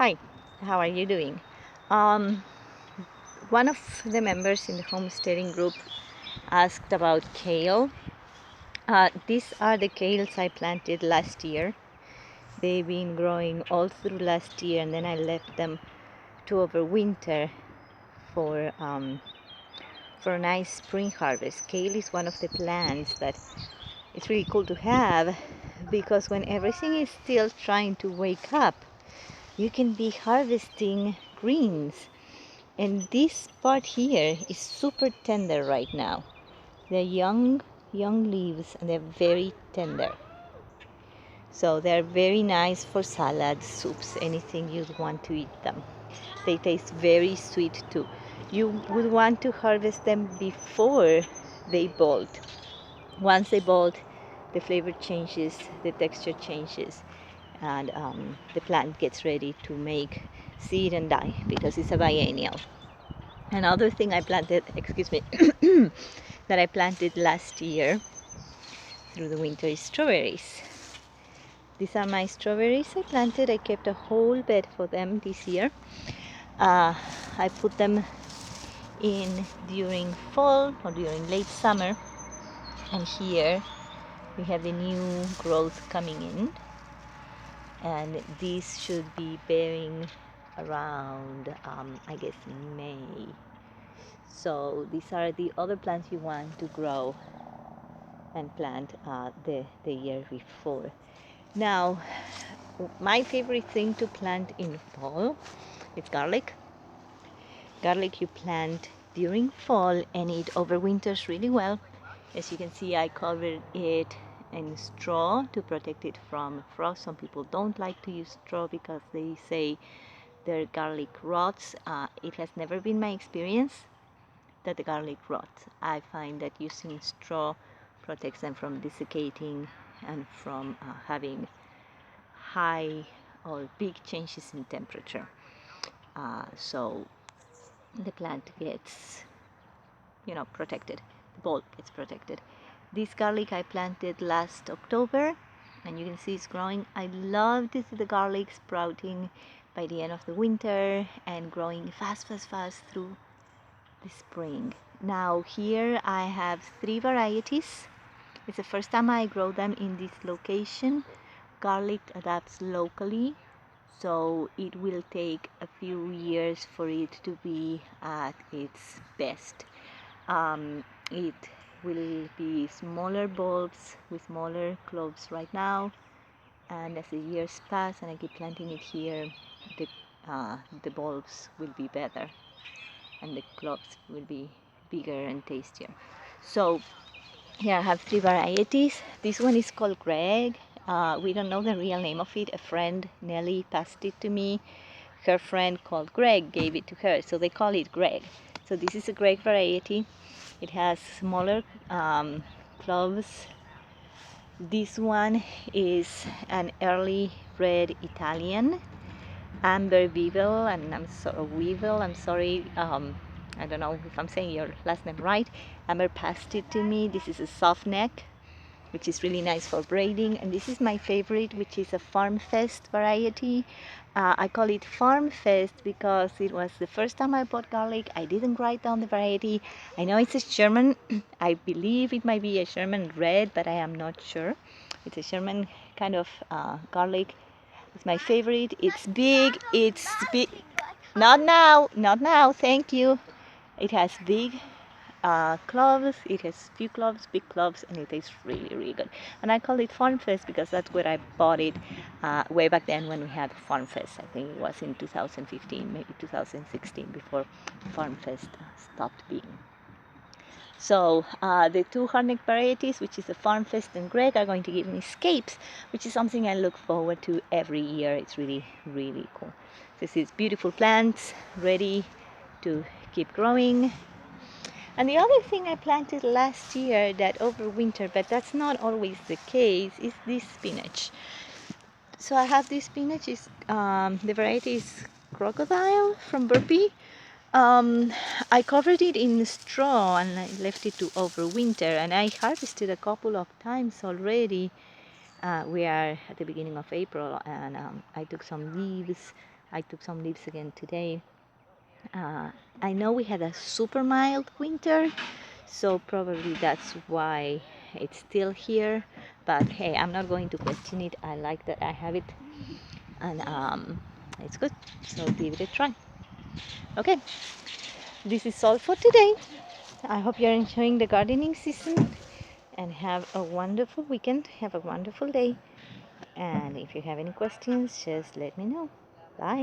Hi, how are you doing? Um, One of the members in the homesteading group asked about kale. These are the kales I planted last year. They've been growing all through last year, and then I left them to overwinter for for a nice spring harvest. Kale is one of the plants that it's really cool to have because when everything is still trying to wake up, you can be harvesting greens. And this part here is super tender right now. They're young leaves and they're very tender. So they're very nice for salads, soups, anything you'd want to eat them. They taste very sweet too. You would want to harvest them before they bolt. Once they bolt, the flavor changes, the texture changes, and the plant gets ready to make seed and die because it's a biennial. Another thing I planted, excuse me, that I planted last year through the winter is strawberries. These are my strawberries I planted. I kept a whole bed for them this year. I put them in during fall or during late summer, and here we have the new growth coming in, and these should be bearing around, I guess, May. So these are the other plants you want to grow and plant the year before. Now, my favorite thing to plant in fall is garlic. Garlic you plant during fall and it overwinters really well. As you can see, I covered it in straw to protect it from frost. Some people don't like to use straw because they say their garlic rots. It has never been my experience that the garlic rots. I find that using straw protects them from desiccating and from having high or big changes in temperature. So the plant gets, protected. The bulb gets protected. This garlic I planted last October, and you can see it's growing. I love to see the garlic sprouting by the end of the winter and growing fast through the spring. Now here I have 3 varieties. It's the first time I grow them in this location. Garlic adapts locally, so it will take a few years for it to be at its best. It will be smaller bulbs with smaller cloves right now, and as the years pass and I keep planting it here, the bulbs will be better and the cloves will be bigger and tastier. So here I have 3 varieties. This one is called Greg. We don't know the real name of it. A friend, Nellie, passed it to me. Her friend called Greg gave it to her, so they call it Greg. So this is a Greg variety. It has smaller cloves. This one is an early red Italian. Amber Weevil, and I'm sorry, I don't know if I'm saying your last name right. Amber passed it to me. This is a soft neck, which is really nice for braiding, and this is my favorite, which is a Farm Fest variety. I call it Farm Fest because it was the first time I bought garlic. I didn't write down the variety. I know it's a Sherman. I believe it might be a Sherman red, but I am not sure. It's a Sherman kind of garlic. It's my favorite. It's big. It's big. Not now. Not now. Thank you. It has big cloves. It has few cloves, big cloves, and it tastes really good. And I call it Farm Fest because that's where I bought it way back then when we had Farm Fest. I think it was in 2015, maybe 2016, before Farm Fest stopped being. So the 2 hardneck varieties, which is the Farm Fest and Greg, are going to give me scapes, which is something I look forward to every year. It's really cool. This is beautiful plants ready to keep growing. And the other thing I planted last year that overwintered, but that's not always the case, is this spinach. So I have this spinach. The variety is Crocodile from Burpee. I covered it in straw and I left it to overwinter, and I harvested a couple of times already. We are at the beginning of April, and I took some leaves I took some leaves again today. Uh, I know we had a super mild winter, so probably that's why it's still here. But hey, I'm not going to question it. I like that I have it, and it's good. So give it a try. Okay, this is all for today. I hope you're enjoying the gardening season and have a wonderful weekend. Have a wonderful day. And if you have any questions, just let me know. Bye.